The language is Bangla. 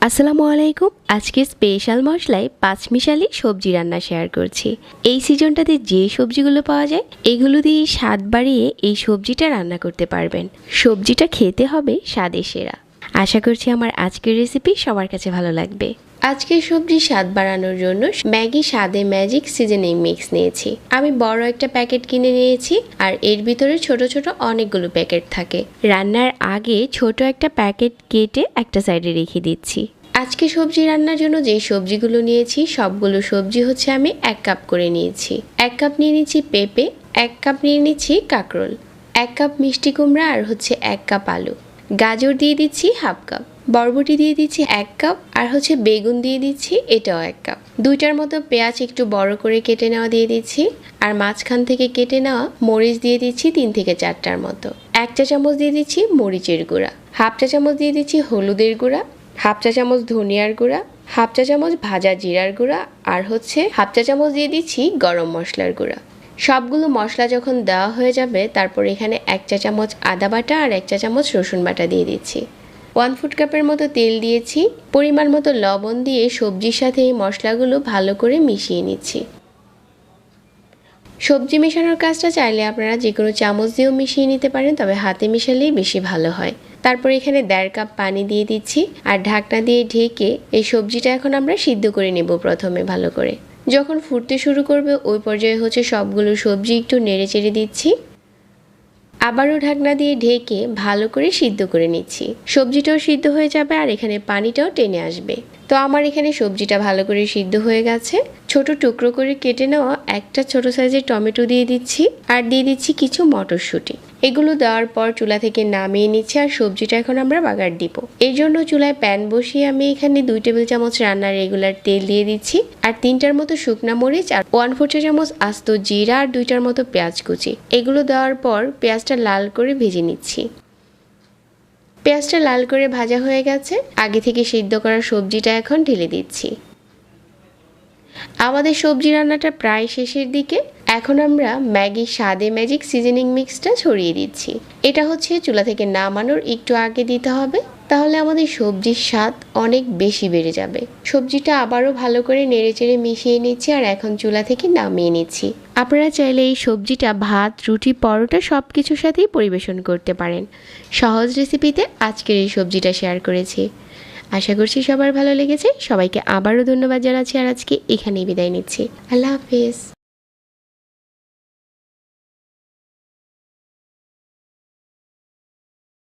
আসসালামু আলাইকুম। আজকে স্পেশাল মশলায় পাঁচমিশালি সবজি রান্না শেয়ার করছি। এই সিজনটাতে যে সবজিগুলো পাওয়া যায় এগুলো দিয়ে স্বাদ বাড়িয়ে এই সবজিটা রান্না করতে পারবেন। সবজিটা খেতে হবে স্বাদে সেরা। আশা করছি আমার আজকের রেসিপি সবার কাছে ভালো লাগবে। আজকের সবজি স্বাদ বাড়ানোর জন্য ম্যাগি স্বাদে ম্যাজিক সিজনিং মিক্স নিয়েছি। আমি বড় একটা প্যাকেট কিনে নিয়েছি আর এর ভিতরে ছোট ছোট অনেকগুলো প্যাকেট থাকে। রান্নার আগে ছোট একটা প্যাকেট কেটে একটা সাইডে রেখে দিচ্ছি। আজকে সবজি রান্নার জন্য যে সবজিগুলো নিয়েছি সবগুলো সবজি হচ্ছে আমি 1 কাপ করে নিয়েছি। 1 কাপ নিয়ে নিচ্ছি পেঁপে, 1 কাপ নিয়ে নিচ্ছি কাঁকরোল, 1 কাপ মিষ্টি কুমড়া আর হচ্ছে 1 কাপ আলু, গাজর দিয়ে দিচ্ছি হাফ কাপ, বরবটি দিয়ে দিচ্ছি 1 কাপ আর হচ্ছে বেগুন দিয়ে দিচ্ছি এটাও 1 কাপ। 2টার মতো পেঁয়াজ একটু বড় করে কেটে নেওয়া দিয়ে দিচ্ছি আর মাঝখান থেকে কেটে নেওয়া মরিচ দিয়ে দিচ্ছি 3 থেকে 4টার মতো। 1 চা চামচ দিয়ে দিচ্ছি মরিচের গুঁড়া, হাফ চা চামচ দিয়ে দিচ্ছি হলুদের গুঁড়া, হাফ চা চামচ ধনিয়ার গুঁড়া, হাফ চা চামচ ভাজা জিরার গুঁড়া আর হচ্ছে হাফ চা চামচ দিয়ে দিচ্ছি গরম মশলার গুঁড়া। সবগুলো মশলা যখন দেওয়া হয়ে যাবে তারপর এখানে 1 চা চামচ আদা বাটা আর 1 চা চামচ রসুন বাটা দিয়ে দিচ্ছি। 1 ফুড কাপের মতো তেল দিয়েছি। পরিমাণ মতো লবণ দিয়ে সবজির সাথে এই মশলাগুলো ভালো করে মিশিয়ে নিচ্ছি। সবজি মেশানোর কাজটা চাইলে আপনারা যে কোনো চামচ দিয়েও মিশিয়ে নিতে পারেন, তবে হাতে মিশালেই বেশি ভালো হয়। তারপর এখানে 1.5 কাপ পানি দিয়ে দিচ্ছি আর ঢাকনা দিয়ে ঢেকে এই সবজিটা এখন আমরা সিদ্ধ করে নেব প্রথমে ভালো করে। যখন ফুটতে শুরু করবে ওই পর্যায়ে হচ্ছে সবগুলো সবজি একটু নেড়ে চেড়ে দিচ্ছি। আবারও ঢাকনা দিয়ে ঢেকে ভালো করে সিদ্ধ করে নিচ্ছি। সবজিটাও সিদ্ধ হয়ে যাবে আর এখানে পানিটাও টেনে আসবে। তো আমার এখানে সবজিটা ভালো করে সিদ্ধ হয়ে গেছে। ছোট টুকরো করে কেটে নেওয়া একটা ছোট সাইজের টমেটো দিয়ে দিচ্ছি আর দিয়ে দিচ্ছি কিছু মটরশুঁটি। এগুলো দেওয়ার পর চুলা থেকে নামিয়ে নিচ্ছি আর সবজিটা এখন আমরা বাগার দিব। এর জন্য চুলায় প্যান বসিয়ে আমি এখানে 2 টেবিল চামচ রান্নার রেগুলার তেল দিয়ে দিচ্ছি আর 3টার মতো শুকনা মরিচ আর 1/4 চা চামচ আস্ত জিরা আর 2টার মতো পেঁয়াজ কুচি। এগুলো দেওয়ার পর পেঁয়াজটা লাল করে ভেজে নিচ্ছি। পেঁয়াজটা লাল করে ভাজা হয়ে গেছে। আগে থেকে সিদ্ধ করা সবজিটা এখন ঢেলে দিচ্ছি। আমাদের সবজি রান্নাটা প্রায় শেষের দিকে। এখন আমরা ম্যাগি স্বাদে ম্যাজিক সিজনিং মিক্সটা ছড়িয়ে দিচ্ছি। এটা হচ্ছে চুলা থেকে নামানোর একটু আগে দিতে হবে, তাহলে আমাদের সবজির স্বাদ অনেক বেশি বেড়ে যাবে। সবজিটা আবারও ভালো করে নেড়েচেড়ে মিশিয়ে নিচ্ছি আর এখন চুলা থেকে নামিয়ে নিচ্ছি। আপনারা চাইলে এই সবজিটা ভাত, রুটি, পরোটা সব কিছুর সাথেই পরিবেশন করতে পারেন। সহজ রেসিপিতে আজকের এই সবজিটা শেয়ার করেছি। আশা করছি সবার ভালো লেগেছে। সবাইকে আবারও ধন্যবাদ জানাচ্ছি আর আজকে এখানেই বিদায় নিচ্ছি। আল্লাহ হাফেজ।